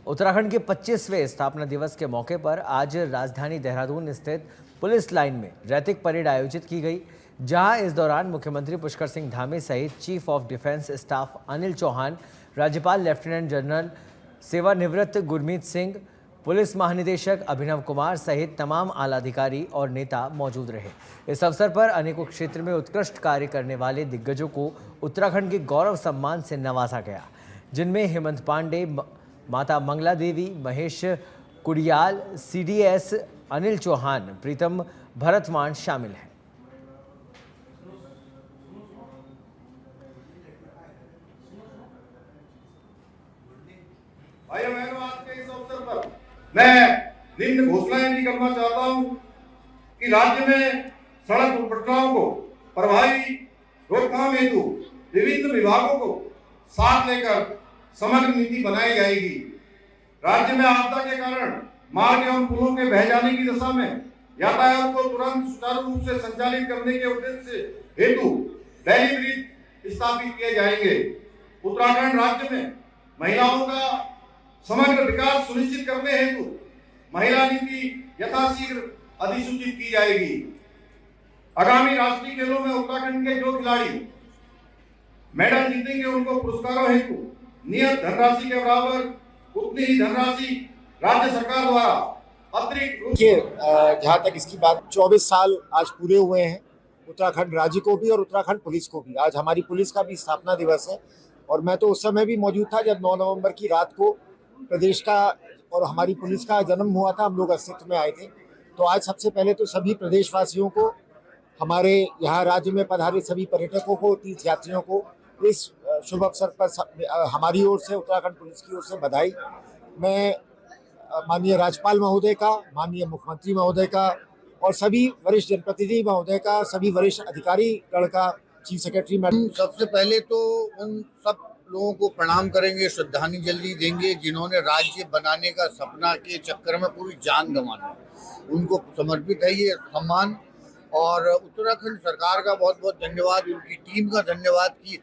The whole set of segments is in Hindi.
उत्तराखंड के 25वें स्थापना दिवस के मौके पर आज राजधानी देहरादून स्थित पुलिस लाइन में रैतिक परेड आयोजित की गई, जहां इस दौरान मुख्यमंत्री पुष्कर सिंह धामी सहित chief of defence staff Anil Chauhan, राज्यपाल लेफ्टिनेंट जनरल सेवानिवृत्त गुरमीत सिंह, पुलिस महानिदेशक अभिनव कुमार सहित तमाम आला अधिकारी और नेता मौजूद रहे। इस अवसर पर अनेकों क्षेत्र में उत्कृष्ट कार्य करने वाले दिग्गजों को उत्तराखंड के गौरव सम्मान से नवाजा गया, जिनमें हेमंत पांडे, माता मंगला देवी, महेश कुड़ियाल, CDS अनिल चौहान, प्रीतम भरतवान शामिल हैं। भाइयों बहनों, आज के इस अवसर पर मैं निम्न घोषणाएं भी करना चाहता हूं कि राज्य में सड़क दुर्घटनाओं को प्रभावी रोकथाम हेतु विभिन्न विभागों को साथ लेकर समग्र नीति बनाई जाएगी। राज्य में आपदा के कारण मार्ग एवं पुलों के बह जाने की दशा में यातायात को तुरंत सुचारू रूप से संचालित करने के उद्देश्य हेतु बैली ब्रिज स्थापित किए जाएंगे। उत्तराखंड राज्य में महिलाओं का समग्र विकास सुनिश्चित करने हेतु महिला नीति यथाशीघ्र अधिसूचित की जाएगी। आगामी राष्ट्रीय खेलों में उत्तराखंड के जो खिलाड़ी मेडल जीतेंगे उनको पुरस्कारों हेतु नियत धनराशि के बराबर उतनी ही धनराशि राज्य सरकार द्वारा अतिरिक्त रूप से जहाँ तक इसकी बात 24 साल आज पूरे हुए हैं उत्तराखंड राज्य को भी और उत्तराखंड पुलिस को भी। आज हमारी पुलिस का भी स्थापना दिवस है और मैं तो उस समय भी मौजूद था जब 9 नवंबर की रात को प्रदेश का और हमारी पुलिस का जन्म हुआ था, हम लोग अस्तित्व में आए थे। तो आज सबसे पहले तो सभी प्रदेशवासियों को, हमारे यहाँ राज्य में पधारे सभी पर्यटकों को, तीर्थ यात्रियों को इस शुभ अवसर पर हमारी ओर से, उत्तराखंड पुलिस की ओर से बधाई। मैं माननीय राज्यपाल महोदय का, माननीय मुख्यमंत्री महोदय का और सभी वरिष्ठ जनप्रतिनिधि महोदय का, सभी वरिष्ठ अधिकारी गण का, चीफ सेक्रेटरी मैडम, सबसे पहले तो उन सब लोगों को प्रणाम करेंगे, श्रद्धांजलि देंगे जिन्होंने राज्य बनाने का सपना के चक्कर में पूरी जान गंवाई। उनको समर्पित है ये सम्मान। और उत्तराखंड सरकार का बहुत बहुत धन्यवाद, उनकी टीम का धन्यवाद कि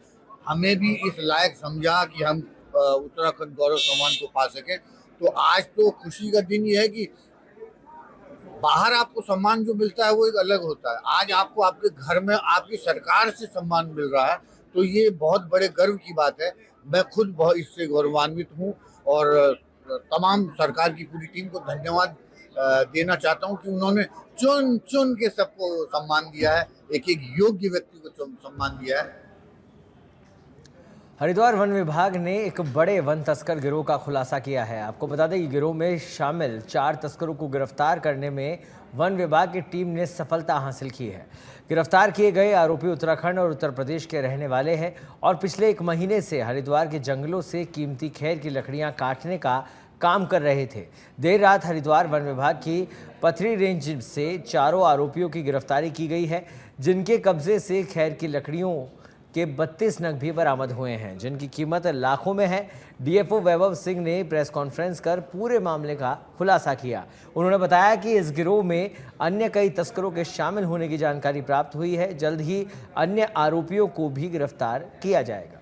हमें भी इस लायक समझा कि हम उत्तराखंड गौरव सम्मान को पा सके। तो आज तो खुशी का दिन ये है कि बाहर आपको सम्मान जो मिलता है वो एक अलग होता है, आज आपको आपके घर में आपकी सरकार से सम्मान मिल रहा है, तो ये बहुत बड़े गर्व की बात है। मैं खुद बहुत इससे गौरवान्वित हूँ और तमाम सरकार की पूरी टीम को धन्यवाद देना चाहता हूँ कि उन्होंने चुन चुन के सबको सम्मान दिया है, एक एक योग्य व्यक्ति को सम्मान दिया है। हरिद्वार वन विभाग ने एक बड़े वन तस्कर गिरोह का खुलासा किया है। आपको बता दें कि गिरोह में शामिल 4 तस्करों को गिरफ्तार करने में वन विभाग की टीम ने सफलता हासिल की है। गिरफ्तार किए गए आरोपी उत्तराखंड और उत्तर प्रदेश के रहने वाले हैं और पिछले 1 महीने से हरिद्वार के जंगलों से कीमती खैर की लकड़ियां काटने का काम कर रहे थे। देर रात हरिद्वार वन विभाग की पथरी रेंज से 4 आरोपियों की गिरफ्तारी की गई है, जिनके कब्जे से खैर की लकड़ियों के 32 नग भी बरामद हुए हैं, जिनकी कीमत लाखों में है। DFO वैभव सिंह ने प्रेस कॉन्फ्रेंस कर पूरे मामले का खुलासा किया। उन्होंने बताया कि इस गिरोह में अन्य कई तस्करों के शामिल होने की जानकारी प्राप्त हुई है। जल्द ही अन्य आरोपियों को भी गिरफ्तार किया जाएगा।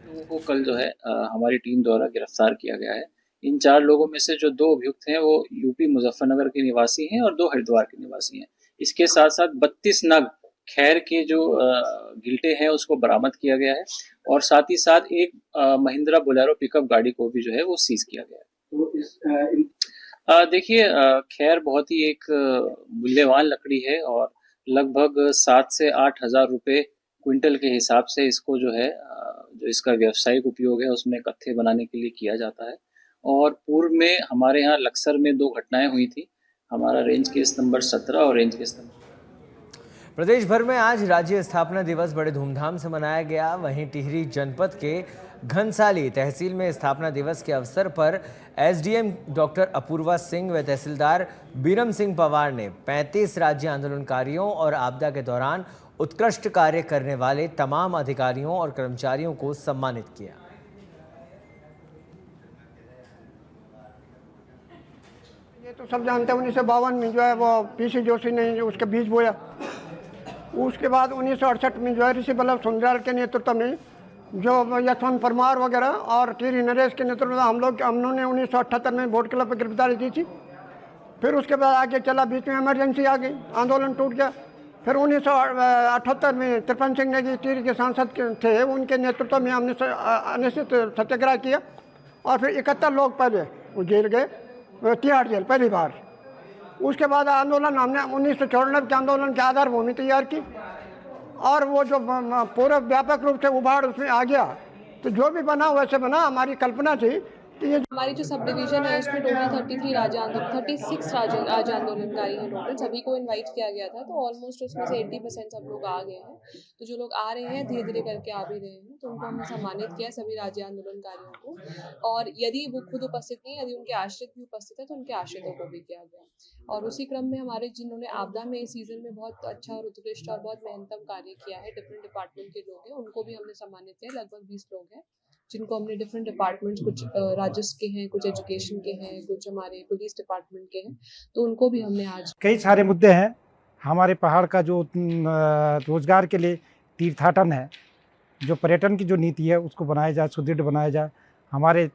लोगों को कल जो है हमारी टीम द्वारा गिरफ्तार किया गया है। इन 4 लोगों में से जो 2 अभियुक्त हैं वो यूपी मुजफ्फरनगर के निवासी हैं और 2 हरिद्वार के निवासी हैं। इसके साथ साथ 32 नग खैर के जो गिल्टे हैं उसको बरामद किया गया है और साथ ही साथ एक महिंद्रा बोलेरो पिकअप गाड़ी को भी जो है वो सीज किया गया है। तो देखिए, खैर बहुत ही एक मूल्यवान लकड़ी है और लगभग 7 से 8 हज़ार रुपये क्विंटल के हिसाब से इसको जो है जो इसका व्यावसायिक उपयोग है उसमें कत्थे बनाने के लिए किया जाता है। और पूर्व में हमारे यहाँ लक्सर में 2 घटनाएं हुई थी। हमारा रेंज केस नंबर 17 और रेंज केस नंबर। प्रदेश भर में आज राज्य स्थापना दिवस बड़े धूमधाम से मनाया गया। वहीं टिहरी जनपद के घनसाली तहसील में स्थापना दिवस के अवसर पर SDM डॉक्टर अपूर्वा सिंह व तहसीलदार बीरम सिंह पवार ने 35 राज्य आंदोलनकारियों और आपदा के दौरान उत्कृष्ट कार्य करने वाले तमाम अधिकारियों और कर्मचारियों को सम्मानित किया। ये तो सब जानते हैं, 1952 में जो है वो PC जोशी ने उसके बीज बोया। उसके बाद 1968 में जो है ऋषि वल्लभ सुंदरलाल के नेतृत्व में जो यशवंत परमार वगैरह और टीरी नरेश के नेतृत्व में हमने 1978 में वोट क्लब पर गिरफ्तारी दी थी। फिर उसके बाद आगे चला, बीच में इमरजेंसी आ गई, आंदोलन टूट गया। फिर 1978 में त्रिपन सिंह नेगी टीरी के सांसद थे, उनके नेतृत्व में हमने अनिश्चित सत्याग्रह किया और फिर 71 लोग पहले वो जेल गए, तिहाड़ जेल पहली बार। उसके बाद आंदोलन हमने 1994 के आंदोलन की आधार भूमि तैयार की और वो जो पूरा व्यापक रूप से उभाड़ उसमें आ गया, तो जो भी बना वैसे बना। हमारी कल्पना थी कि ये हमारी जो सब डिवीज़न है उसमें टोटल 36 राज्य आंदोलनकारी हैं टोटल, सभी को इनवाइट किया गया था। तो ऑलमोस्ट उसमें से 80% सब लोग आ गए हैं। तो जो लोग आ रहे हैं धीरे धीरे करके आ भी रहे हैं, तो उनको हमने सम्मानित किया सभी राज्य आंदोलनकारियों को। और यदि वो खुद उपस्थित नहीं, यदि उनके आश्रित भी उपस्थित है तो उनके आश्रितों को भी किया गया। और उसी क्रम में हमारे जिन्होंने आपदा में इस सीज़न में बहुत अच्छा और उत्कृष्ट और बहुत मेहनतम कार्य किया है, डिफरेंट डिपार्टमेंट के लोग हैं, उनको भी हमने सम्मानित किया। लगभग 20 लोग हैं जिनको हमने डिफरेंट डिपार्टमेंट्स, कुछ राजस्व के हैं, कुछ एजुकेशन के हैं, कुछ हमारे पुलिस डिपार्टमेंट के हैं, तो उनको भी हमने आज। कई सारे मुद्दे हैं। हमारे पहाड़ का जो रोजगार के लिए तीर्थाटन है, जो पर्यटन की जो नीति है उसको बनाया जाए, सुदृढ़ बनाया जाए। हमारे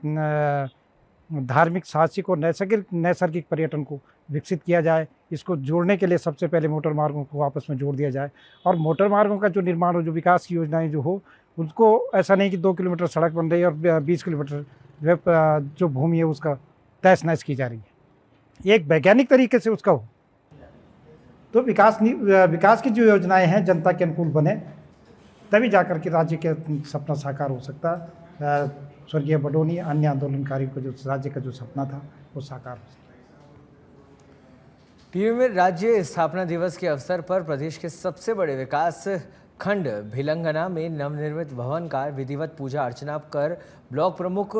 धार्मिक, साहसिक और नैसर्गिक पर्यटन को विकसित किया जाए। इसको जोड़ने के लिए सबसे पहले मोटर मार्गों को आपस में जोड़ दिया जाए और मोटर मार्गों का जो निर्माण हो, जो विकास की योजनाएं जो हो, उनको ऐसा नहीं कि 2 किलोमीटर सड़क बन रही है और 20 किलोमीटर जो भूमि है उसका तहस नहस की जा रही है। एक वैज्ञानिक तरीके से उसका हो तो विकास की जो योजनाएं हैं जनता के अनुकूल बने, तभी जाकर के राज्य के सपना साकार हो सकता है। स्वर्गीय बडोनी, अन्य आंदोलनकारियों को जो राज्य का जो सपना था वो साकार हो सकता है। टीवी में राज्य स्थापना दिवस के अवसर पर प्रदेश के सबसे बड़े विकास खंड भिलंगना में नवनिर्मित भवन का विधिवत पूजा अर्चना कर ब्लॉक प्रमुख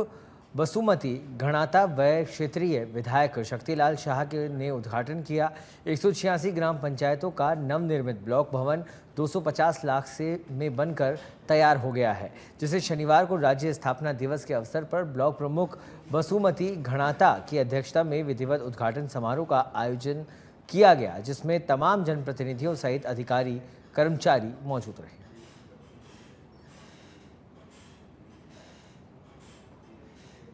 बसुमती घणाता व क्षेत्रीय विधायक शक्तिलाल शाह ने उद्घाटन किया। 186 ग्राम पंचायतों का नवनिर्मित ब्लॉक भवन 250 लाख में बनकर तैयार हो गया है, जिसे शनिवार को राज्य स्थापना दिवस के अवसर पर ब्लॉक प्रमुख बसुमती घणाता की अध्यक्षता में विधिवत उद्घाटन समारोह का आयोजन किया गया, जिसमें तमाम जनप्रतिनिधियों सहित अधिकारी कर्मचारी मौजूद रहे।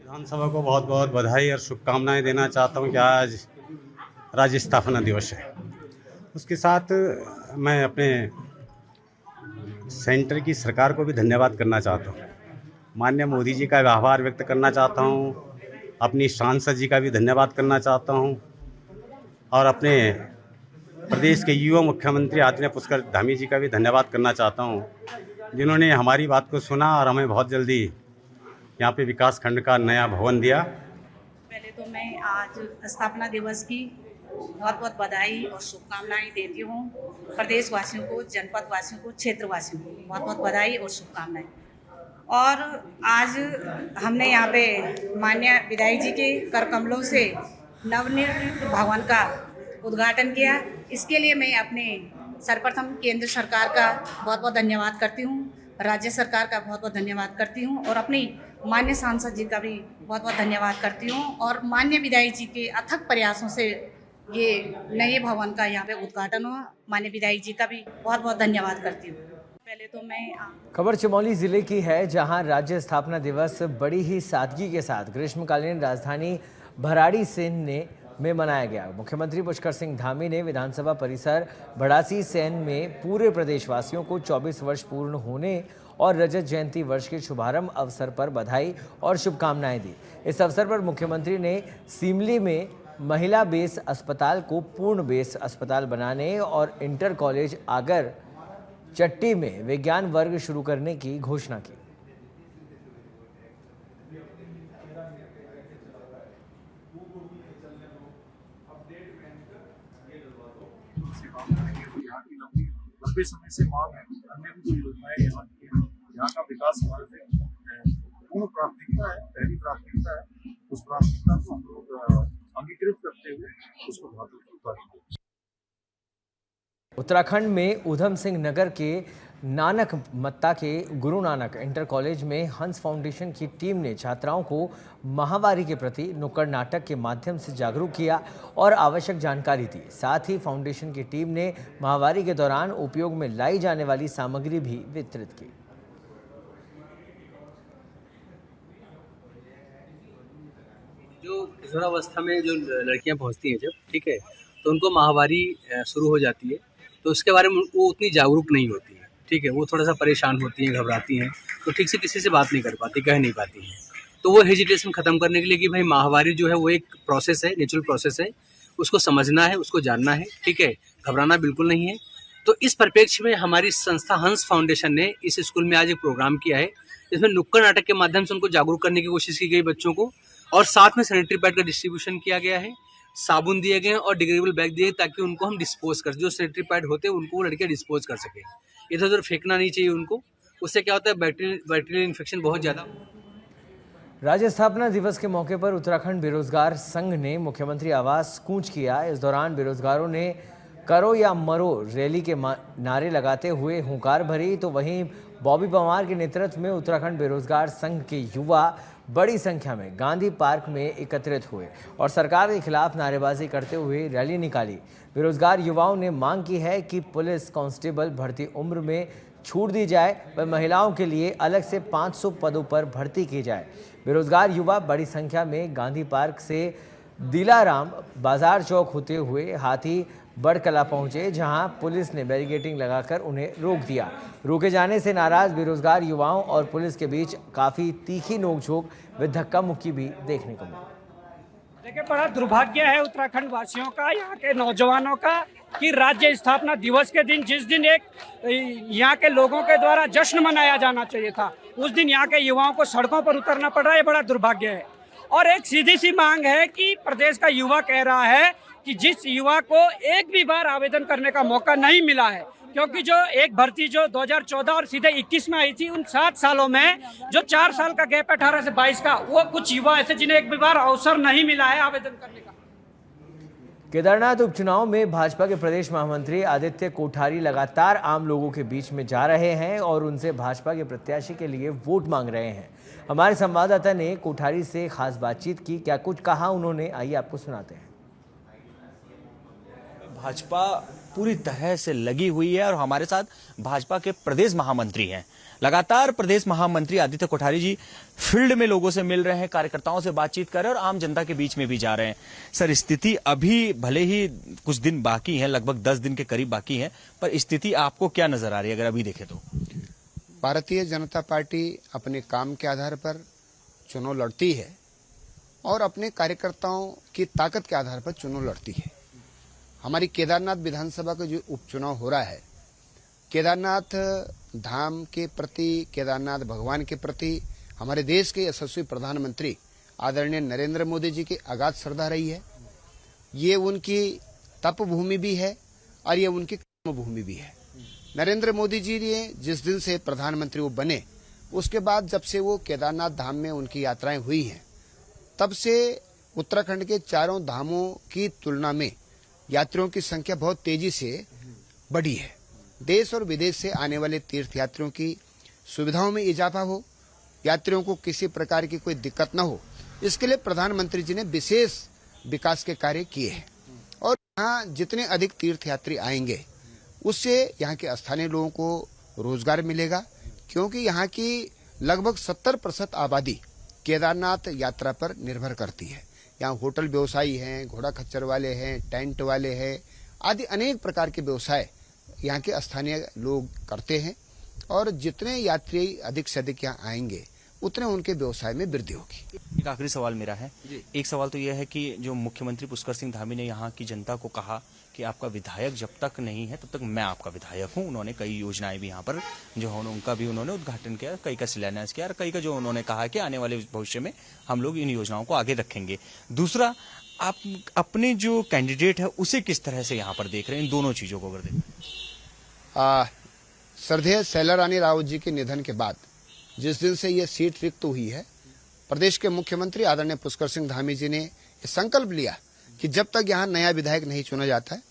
विधानसभा को बहुत बहुत बधाई और शुभकामनाएं देना चाहता हूं कि आज राज्य स्थापना दिवस है। उसके साथ मैं अपने सेंटर की सरकार को भी धन्यवाद करना चाहता हूं। माननीय मोदी जी का आभार व्यक्त करना चाहता हूं, अपनी सांसद जी का भी धन्यवाद करना चाहता हूं और अपने प्रदेश के युवा मुख्यमंत्री आदरणीय पुष्कर धामी जी का भी धन्यवाद करना चाहता हूं, जिन्होंने हमारी बात को सुना और हमें बहुत जल्दी यहाँ पे विकास खंड का नया भवन दिया। पहले तो मैं आज स्थापना दिवस की बहुत बहुत बधाई और शुभकामनाएं देती हूँ प्रदेशवासियों को, जनपद वासियों को, क्षेत्रवासियों को बहुत बहुत बधाई और शुभकामनाएं। और आज हमने यहाँ पे माननीय विधायक जी के कर कमलों से नवनिर्मित भवन का उद्घाटन किया। इसके लिए मैं अपने सर्वप्रथम केंद्र सरकार का बहुत बहुत धन्यवाद करती हूँ, राज्य सरकार का बहुत बहुत धन्यवाद करती हूँ और अपनी माननीय सांसद जी का भी बहुत बहुत धन्यवाद करती हूँ और माननीय विधायक जी के अथक प्रयासों से ये नए भवन का यहाँ पे उद्घाटन हुआ। माननीय विधायक जी का भी बहुत बहुत धन्यवाद करती हूँ। पहले तो मैं खबर चमोली जिले की है, जहां राज्य स्थापना दिवस बड़ी ही सादगी के साथ ग्रीष्मकालीन राजधानी भराड़ीसेन में मनाया गया। मुख्यमंत्री पुष्कर सिंह धामी ने विधानसभा परिसर भड़ासीसेन में पूरे प्रदेशवासियों को 24 वर्ष पूर्ण होने और रजत जयंती वर्ष के शुभारंभ अवसर पर बधाई और शुभकामनाएं दी। इस अवसर पर मुख्यमंत्री ने सीमली में महिला बेस अस्पताल को पूर्ण बेस अस्पताल बनाने और इंटर कॉलेज आगर चट्टी में विज्ञान वर्ग शुरू करने की घोषणा की। लंबे समय से मांग है, अन्य भी जो योजनाएं यहाँ की हैं, यहाँ का विकास हमारे पूर्ण प्राथमिकता है, पहली प्राथमिकता है। उस प्राथमिकता को हम लोग अंगीकृत करते हुए उसको बहुत उतारेंगे। उत्तराखंड में ऊधम सिंह नगर के नानक मत्ता के गुरु नानक इंटर कॉलेज में हंस फाउंडेशन की टीम ने छात्राओं को महामारी के प्रति नुक्कड़ नाटक के माध्यम से जागरूक किया और आवश्यक जानकारी दी। साथ ही फाउंडेशन की टीम ने महामारी के दौरान उपयोग में लाई जाने वाली सामग्री भी वितरित की। जो किशोरावस्था में जो लड़कियां पहुंचती हैं जब, ठीक है, तो उनको माहवारी शुरू हो जाती है, तो उसके बारे में वो उतनी जागरूक नहीं होती है, ठीक है, वो थोड़ा सा परेशान होती हैं, घबराती हैं, तो ठीक से किसी से बात नहीं कर पाती, कह नहीं पाती हैं। तो वो हेजिटेशन ख़त्म करने के लिए कि भाई माहवारी जो है वो एक प्रोसेस है, नेचुरल प्रोसेस है, उसको समझना है, उसको जानना है, ठीक है, घबराना बिल्कुल नहीं है। तो इस परिप्रेक्ष्य में हमारी संस्था हंस फाउंडेशन ने इस स्कूल में आज एक प्रोग्राम किया है, जिसमें नुक्कड़ नाटक के माध्यम से उनको जागरूक करने की कोशिश की गई बच्चों को, और साथ में सैनिटरी पैड का डिस्ट्रीब्यूशन किया गया है, साबुन दिए गए और डिग्रेडेबल बैग दिए ताकि उनको हम डिस्पोज कर, जो सैनिटरी पैड होते हैं उनको वो लड़कियाँ डिस्पोज कर सकें, इधर उधर फेंकना नहीं चाहिए उनको, उससे क्या होता है बैक्टीरियल इन्फेक्शन बहुत ज़्यादा। राज्य स्थापना दिवस के मौके पर उत्तराखंड बेरोजगार संघ ने मुख्यमंत्री आवास कूच किया। इस दौरान बेरोजगारों ने करो या मरो रैली के नारे लगाते हुए हुंकार भरी, तो वहीं बॉबी पंवार के नेतृत्व में उत्तराखंड बेरोजगार संघ के युवा बड़ी संख्या में गांधी पार्क में एकत्रित हुए और सरकार के खिलाफ नारेबाजी करते हुए रैली निकाली। बेरोजगार युवाओं ने मांग की है कि पुलिस कांस्टेबल भर्ती उम्र में छूट दी जाए व महिलाओं के लिए अलग से 500 पदों पर भर्ती की जाए। बेरोजगार युवा बड़ी संख्या में गांधी पार्क से दिलाराम बाजार चौक होते हुए हाथी बड़कला पहुंचे, जहां पुलिस ने बैरिकेडिंग लगाकर उन्हें रोक दिया। रोके जाने से नाराज बेरोजगार युवाओं और पुलिस के बीच काफी तीखी नोकझोंक व धक्का मुक्की भी देखने को मिली। देखिए, बड़ा दुर्भाग्य है उत्तराखंड वासियों का, यहाँ के नौजवानों का, कि राज्य स्थापना दिवस के दिन, जिस दिन एक यहाँ के लोगों के द्वारा जश्न मनाया जाना चाहिए था, उस दिन यहाँ के युवाओं को सड़कों पर उतरना पड़ रहा है। बड़ा दुर्भाग्य है। और एक सीधी सी मांग है कि प्रदेश का युवा कह रहा है कि जिस युवा को एक भी बार आवेदन करने का मौका नहीं मिला है, क्योंकि जो एक भर्ती जो 2014 और सीधे 21 में आई थी, उन 7 सालों में जो 4 साल का गैप 18 से 22 का, वो कुछ युवा ऐसे जिन्हें एक भी बार अवसर नहीं मिला है आवेदन करने का। केदारनाथ उपचुनाव में भाजपा के प्रदेश महामंत्री आदित्य कोठारी लगातार आम लोगों के बीच में जा रहे हैं और उनसे भाजपा के प्रत्याशी के लिए वोट मांग रहे हैं। हमारे संवाददाता ने कोठारी से खास बातचीत की, क्या कुछ कहा उन्होंने, आइए आपको सुनाते हैं। भाजपा पूरी तरह से लगी हुई है और हमारे साथ भाजपा के प्रदेश महामंत्री हैं। लगातार प्रदेश महामंत्री आदित्य कोठारी जी फील्ड में लोगों से मिल रहे हैं, कार्यकर्ताओं से बातचीत कर रहे हैं और आम जनता के बीच में भी जा रहे हैं। सर, स्थिति अभी भले ही कुछ दिन बाकी है, लगभग 10 दिन के करीब बाकी है, पर स्थिति आपको क्या नजर आ रही है अगर अभी देखें तो? भारतीय जनता पार्टी अपने काम के आधार पर चुनाव लड़ती है और अपने कार्यकर्ताओं की ताकत के आधार पर चुनाव लड़ती है। हमारी केदारनाथ विधानसभा का जो उपचुनाव हो रहा है, केदारनाथ धाम के प्रति, केदारनाथ भगवान के प्रति हमारे देश के यशस्वी प्रधानमंत्री आदरणीय नरेंद्र मोदी जी की अगाध श्रद्धा रही है। ये उनकी तप भूमि भी है और ये उनकी कर्म भूमि भी है। नरेंद्र मोदी जी ने जिस दिन से प्रधानमंत्री वो बने, उसके बाद जब से वो केदारनाथ धाम में उनकी यात्राएं हुई हैं, तब से उत्तराखंड के चारों धामों की तुलना में यात्रियों की संख्या बहुत तेजी से बढ़ी है। देश और विदेश से आने वाले तीर्थयात्रियों की सुविधाओं में इजाफा हो, यात्रियों को किसी प्रकार की कोई दिक्कत न हो, इसके लिए प्रधानमंत्री जी ने विशेष विकास के कार्य किए हैं। और यहाँ जितने अधिक तीर्थयात्री आएंगे, उससे यहाँ के स्थानीय लोगों को रोजगार मिलेगा, क्योंकि यहाँ की लगभग 70% आबादी केदारनाथ यात्रा पर निर्भर करती है। यहाँ होटल व्यवसायी हैं, घोड़ा खच्चर वाले हैं, टेंट वाले हैं, आदि अनेक प्रकार के व्यवसाय यहाँ के स्थानीय लोग करते हैं। और जितने यात्री अधिक से अधिक यहाँ आएंगे, उतने उनके व्यवसाय में वृद्धि होगी। एक आखिरी सवाल मेरा है। एक सवाल तो यह है कि जो मुख्यमंत्री पुष्कर सिंह धामी ने यहाँ की जनता को कहा कि आपका विधायक जब तक नहीं है तब तक मैं आपका विधायक हूँ। उन्होंने कई योजनाएं भी यहाँ पर जो उनका भी उन्होंने उद्घाटन किया, कई का शिलान्यास किया और कई का जो उन्होंने कहा कि आने वाले भविष्य में हम लोग इन योजनाओं को आगे रखेंगे। दूसरा, आप अपने जो कैंडिडेट है उसे किस तरह से यहाँ पर देख रहे हैं, इन दोनों चीजों को अगर देखें? श्रद्धेय शैला रानी रावत जी के निधन के बाद जिस दिन से ये सीट रिक्त हुई है, प्रदेश के मुख्यमंत्री आदरणीय पुष्कर सिंह धामी जी ने संकल्प लिया कि जब तक यहाँ नया विधायक नहीं चुना जाता है,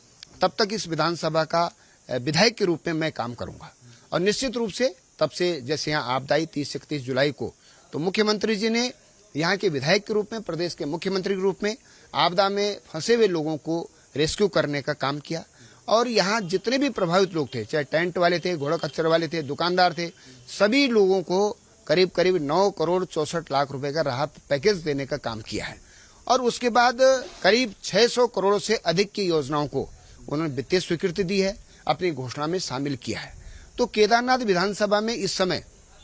तब तक इस विधानसभा का विधायक के रूप में मैं काम करूंगा। और निश्चित रूप से तब से जैसे यहाँ आपदा आई 30-31 जुलाई को, तो मुख्यमंत्री जी ने यहाँ के विधायक के रूप में, प्रदेश के मुख्यमंत्री के रूप में आपदा में फंसे हुए लोगों को रेस्क्यू करने का काम किया। और यहाँ जितने भी प्रभावित लोग थे, चाहे टेंट वाले थे, घोड़ा खच्चर वाले थे, दुकानदार थे, सभी लोगों को करीब करीब 9 करोड़ 64 लाख रुपए का राहत पैकेज देने का काम किया है। और उसके बाद करीब 600 करोड़ से अधिक की योजनाओं को उन्होंने वित्तीय स्वीकृति दी है, अपनी घोषणा में शामिल किया है। तो केदारनाथ विधानसभा में इस समय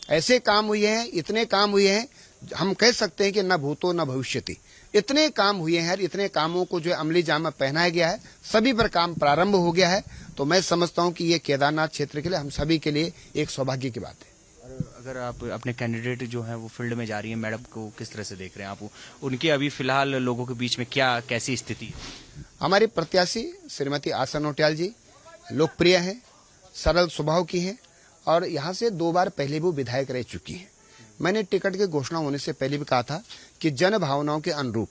ऐसे काम हुए हैं, इतने काम हुए हैं, हम कह सकते हैं कि न भूतो न भविष्यति, इतने काम हुए हैं। इतने कामों को जो अमली जामा पहनाया गया है, सभी पर काम प्रारंभ हो गया है। तो मैं समझता हूं कि ये केदारनाथ क्षेत्र के लिए, हम सभी के लिए एक सौभाग्य की बात है। अगर आप अपने कैंडिडेट जो है वो फील्ड में जा रही है, मैडम को किस तरह से देख रहे हैं आप? उनकी अभी फिलहाल लोगों के बीच में कैसी स्थिति है? हमारी प्रत्याशी श्रीमती आशा नौटियाल जी लोकप्रिय हैं, सरल स्वभाव की हैं और यहाँ से 2 बार पहले भी विधायक रह चुकी हैं। मैंने टिकट की घोषणा होने से पहले भी कहा था कि जन भावनाओं के अनुरूप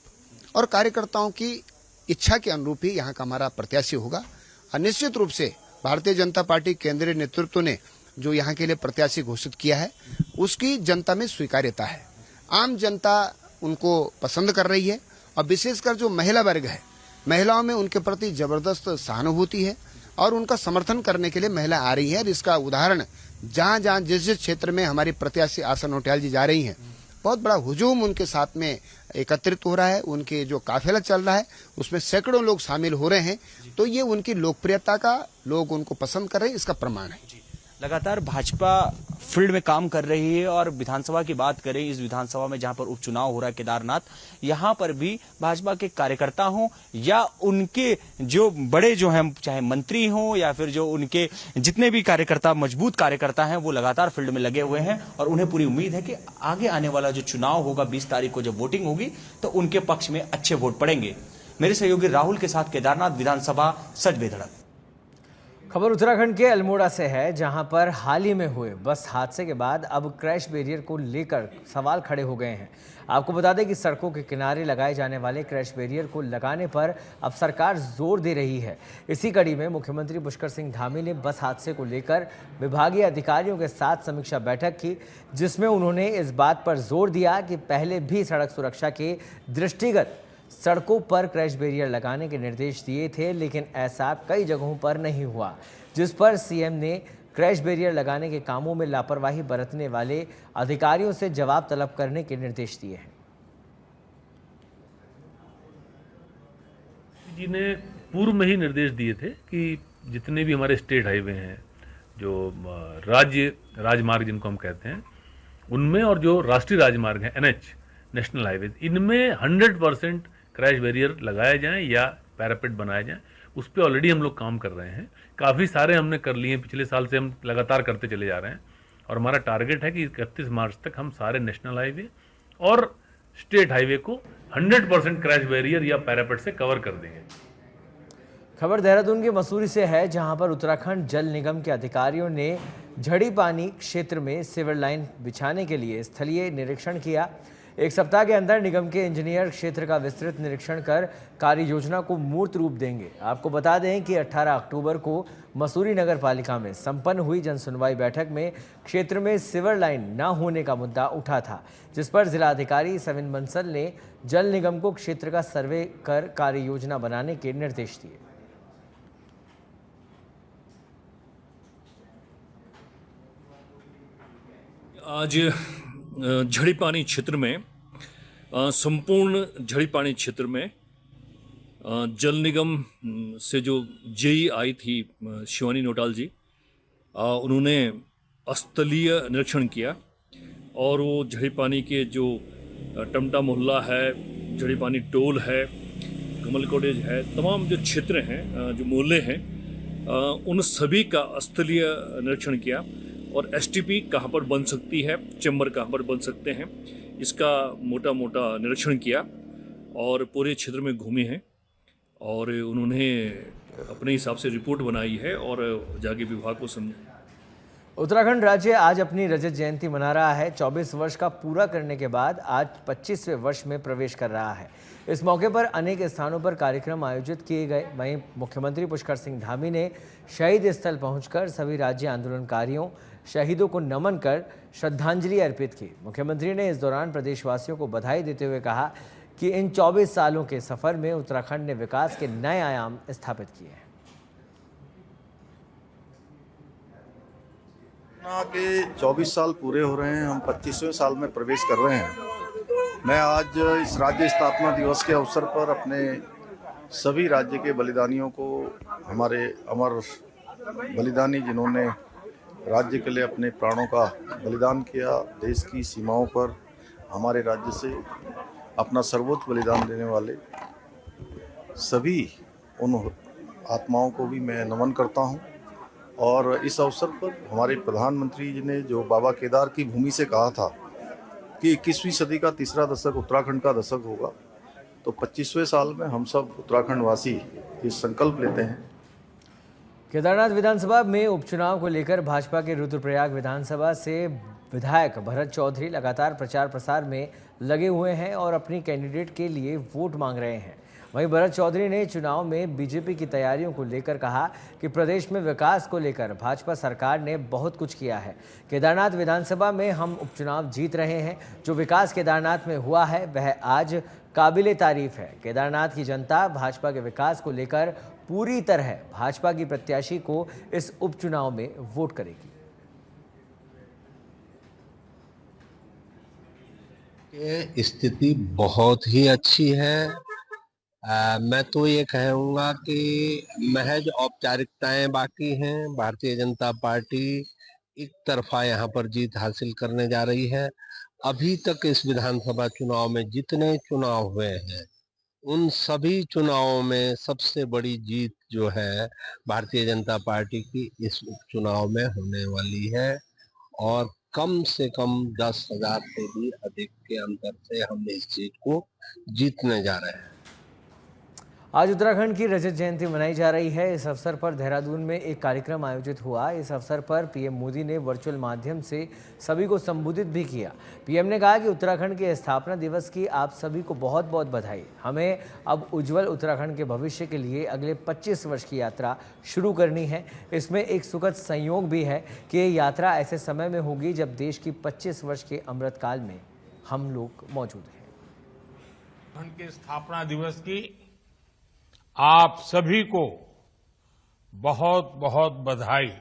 और कार्यकर्ताओं की इच्छा के अनुरूप ही यहाँ का हमारा प्रत्याशी होगा। और निश्चित रूप से भारतीय जनता पार्टी केंद्रीय नेतृत्व ने जो यहाँ के लिए प्रत्याशी घोषित किया है, उसकी जनता में स्वीकार्यता है। आम जनता उनको पसंद कर रही है और विशेषकर जो महिला वर्ग है, महिलाओं में उनके प्रति जबरदस्त सहानुभूति है और उनका समर्थन करने के लिए महिला आ रही है। और इसका उदाहरण जहां जहां जिस क्षेत्र में हमारी प्रत्याशी आशा नौटियाल जी जा रही हैं, बहुत बड़ा हुजूम उनके साथ में एकत्रित हो रहा है। उनके जो काफिला चल रहा है उसमें सैकड़ों लोग शामिल हो रहे हैं। तो ये उनकी लोकप्रियता का, लोग उनको पसंद कर रहे हैं, इसका प्रमाण है। लगातार भाजपा फील्ड में काम कर रही है और विधानसभा की बात करें, इस विधानसभा में जहां पर उपचुनाव हो रहा है केदारनाथ, यहां पर भी भाजपा के कार्यकर्ता हों या उनके जो बड़े जो हैं, चाहे मंत्री हों या फिर जो उनके जितने भी कार्यकर्ता, मजबूत कार्यकर्ता हैं, वो लगातार फील्ड में लगे हुए हैं और उन्हें पूरी उम्मीद है कि आगे आने वाला जो चुनाव होगा 20 तारीख को जब वोटिंग होगी तो उनके पक्ष में अच्छे वोट पड़ेंगे। मेरे सहयोगी राहुल के साथ केदारनाथ विधानसभा सच बेधड़क। खबर उत्तराखंड के अल्मोड़ा से है, जहां पर हाल ही में हुए बस हादसे के बाद अब क्रैश बैरियर को लेकर सवाल खड़े हो गए हैं। आपको बता दें कि सड़कों के किनारे लगाए जाने वाले क्रैश बैरियर को लगाने पर अब सरकार जोर दे रही है। इसी कड़ी में मुख्यमंत्री पुष्कर सिंह धामी ने बस हादसे को लेकर विभागीय अधिकारियों के साथ समीक्षा बैठक की, जिसमें उन्होंने इस बात पर जोर दिया कि पहले भी सड़क सुरक्षा के दृष्टिगत सड़कों पर क्रैश बैरियर लगाने के निर्देश दिए थे, लेकिन ऐसा कई जगहों पर नहीं हुआ, जिस पर सीएम ने क्रैश बैरियर लगाने के कामों में लापरवाही बरतने वाले अधिकारियों से जवाब तलब करने के निर्देश दिए हैं। जी ने पूर्व में ही निर्देश दिए थे कि जितने भी हमारे स्टेट हाईवे हैं, जो राजमार्ग जिनको हम कहते हैं, उनमें और जो राष्ट्रीय राजमार्ग हैं, NH नेशनल हाईवे, इनमें 100% क्रैश बैरियर लगाए जाएं या पैरापेट बनाए जाएं। उस पर ऑलरेडी हम लोग काम कर रहे हैं, काफ़ी सारे हमने कर लिए हैं, पिछले साल से हम लगातार करते चले जा रहे हैं और हमारा टारगेट है कि 31 मार्च तक हम सारे नेशनल हाईवे और स्टेट हाईवे को 100% क्रैश बैरियर या पैरापेट से कवर कर देंगे। खबर देहरादून के मसूरी से है, जहां पर उत्तराखंड जल निगम के अधिकारियों ने झड़ी पानी क्षेत्र में सीवर लाइन बिछाने के लिए स्थलीय निरीक्षण किया। एक सप्ताह के अंदर निगम के इंजीनियर क्षेत्र का विस्तृत निरीक्षण कर कार्य योजना को मूर्त रूप देंगे। आपको बता दें कि 18 अक्टूबर को मसूरी नगर पालिका में संपन्न हुई जनसुनवाई बैठक में क्षेत्र में सीवर लाइन न होने का मुद्दा उठा था, जिस पर जिलाधिकारी सविन बंसल ने जल निगम को क्षेत्र का सर्वे कर कार्य योजना बनाने के निर्देश दिए। आज झड़ी पानी क्षेत्र में, संपूर्ण झड़ी पानी क्षेत्र में जल निगम से जो जेई आई थी शिवानी नौटियाल जी, उन्होंने स्थलीय निरीक्षण किया और वो झड़ी पानी के जो टमटा मोहल्ला है, झड़ी पानी टोल है, कमल कॉटेज है, तमाम जो क्षेत्र हैं, जो मोहल्ले हैं, उन सभी का स्थलीय निरीक्षण किया और एसटीपी कहाँ पर बन सकती है, चैम्बर कहाँ पर बन सकते हैं, इसका मोटा मोटा निरीक्षण किया और पूरे क्षेत्र में घूमे हैं और उन्होंने अपने हिसाब से रिपोर्ट बनाई है और जाके विभाग को समझा। उत्तराखंड राज्य आज अपनी रजत जयंती मना रहा है। 24 वर्ष का पूरा करने के बाद आज 25वें वर्ष में प्रवेश कर रहा है। इस मौके पर अनेक स्थानों पर कार्यक्रम आयोजित किए गए। वहीं मुख्यमंत्री पुष्कर सिंह धामी ने शहीद स्थल पहुंचकर सभी राज्य आंदोलनकारियों, शहीदों को नमन कर श्रद्धांजलि अर्पित की। मुख्यमंत्री ने इस दौरान प्रदेशवासियों को बधाई देते हुए कहा कि इन 24 सालों के सफर में उत्तराखंड ने विकास के नए आयाम स्थापित किए हैं। के 24 साल पूरे हो रहे हैं, हम 25वें साल में प्रवेश कर रहे हैं मैं आज इस राज्य स्थापना दिवस के अवसर पर अपने सभी राज्य के बलिदानियों को, हमारे अमर बलिदानी जिन्होंने राज्य के लिए अपने प्राणों का बलिदान किया, देश की सीमाओं पर हमारे राज्य से अपना सर्वोच्च बलिदान देने वाले सभी उन आत्माओं को भी मैं नमन करता हूं। और इस अवसर पर हमारे प्रधानमंत्री जी ने जो बाबा केदार की भूमि से कहा था कि 21वीं सदी का तीसरा दशक उत्तराखंड का दशक होगा, तो 25वें साल में हम सब उत्तराखंड वासी ये संकल्प लेते हैं। केदारनाथ विधानसभा में उपचुनाव को लेकर भाजपा के रुद्रप्रयाग विधानसभा से विधायक भरत चौधरी लगातार प्रचार प्रसार में लगे हुए हैं और अपनी कैंडिडेट के लिए वोट मांग रहे हैं। वहीं भरत चौधरी ने चुनाव में बीजेपी की तैयारियों को लेकर कहा कि प्रदेश में विकास को लेकर भाजपा सरकार ने बहुत कुछ किया है। केदारनाथ विधानसभा में हम उपचुनाव जीत रहे हैं। जो विकास केदारनाथ में हुआ है वह आज काबिले तारीफ है। केदारनाथ की जनता भाजपा के विकास को लेकर पूरी तरह भाजपा की प्रत्याशी को इस उपचुनाव में वोट करेगी। स्थिति बहुत ही अच्छी है। मैं तो ये कहूँगा कि महज औपचारिकताएं बाकी हैं। भारतीय जनता पार्टी एक तरफा यहाँ पर जीत हासिल करने जा रही है। अभी तक इस विधानसभा चुनाव में जितने चुनाव हुए हैं उन सभी चुनावों में सबसे बड़ी जीत जो है भारतीय जनता पार्टी की इस उपचुनाव में होने वाली है और कम से कम 10,000 से भी अधिक के अंतर से हम इस सीट को जीतने जा रहे हैं। आज उत्तराखंड की रजत जयंती मनाई जा रही है। इस अवसर पर देहरादून में एक कार्यक्रम आयोजित हुआ। इस अवसर पर पीएम मोदी ने वर्चुअल माध्यम से सभी को संबोधित भी किया। पीएम ने कहा कि उत्तराखंड के स्थापना दिवस की आप सभी को बहुत बहुत बधाई। हमें अब उज्जवल उत्तराखंड के भविष्य के लिए अगले 25 वर्ष की यात्रा शुरू करनी है। इसमें एक सुखद संयोग भी है कि ये यात्रा ऐसे समय में होगी जब देश की 25 वर्ष के अमृतकाल में हम लोग मौजूद हैं। उत्तराखंड के स्थापना दिवस की आप सभी को बहुत बहुत बधाई।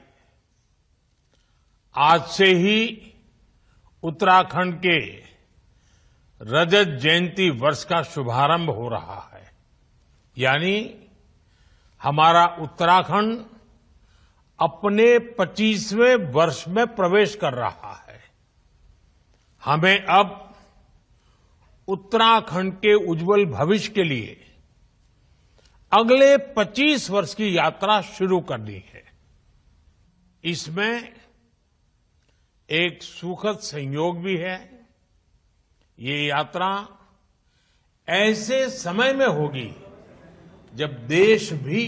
आज से ही उत्तराखंड के रजत जयंती वर्ष का शुभारंभ हो रहा है, यानी हमारा उत्तराखंड अपने 25वें वर्ष में प्रवेश कर रहा है। हमें अब उत्तराखंड के उज्जवल भविष्य के लिए अगले 25 वर्ष की यात्रा शुरू करनी है। इसमें एक सुखद संयोग भी है। ये यात्रा ऐसे समय में होगी जब देश भी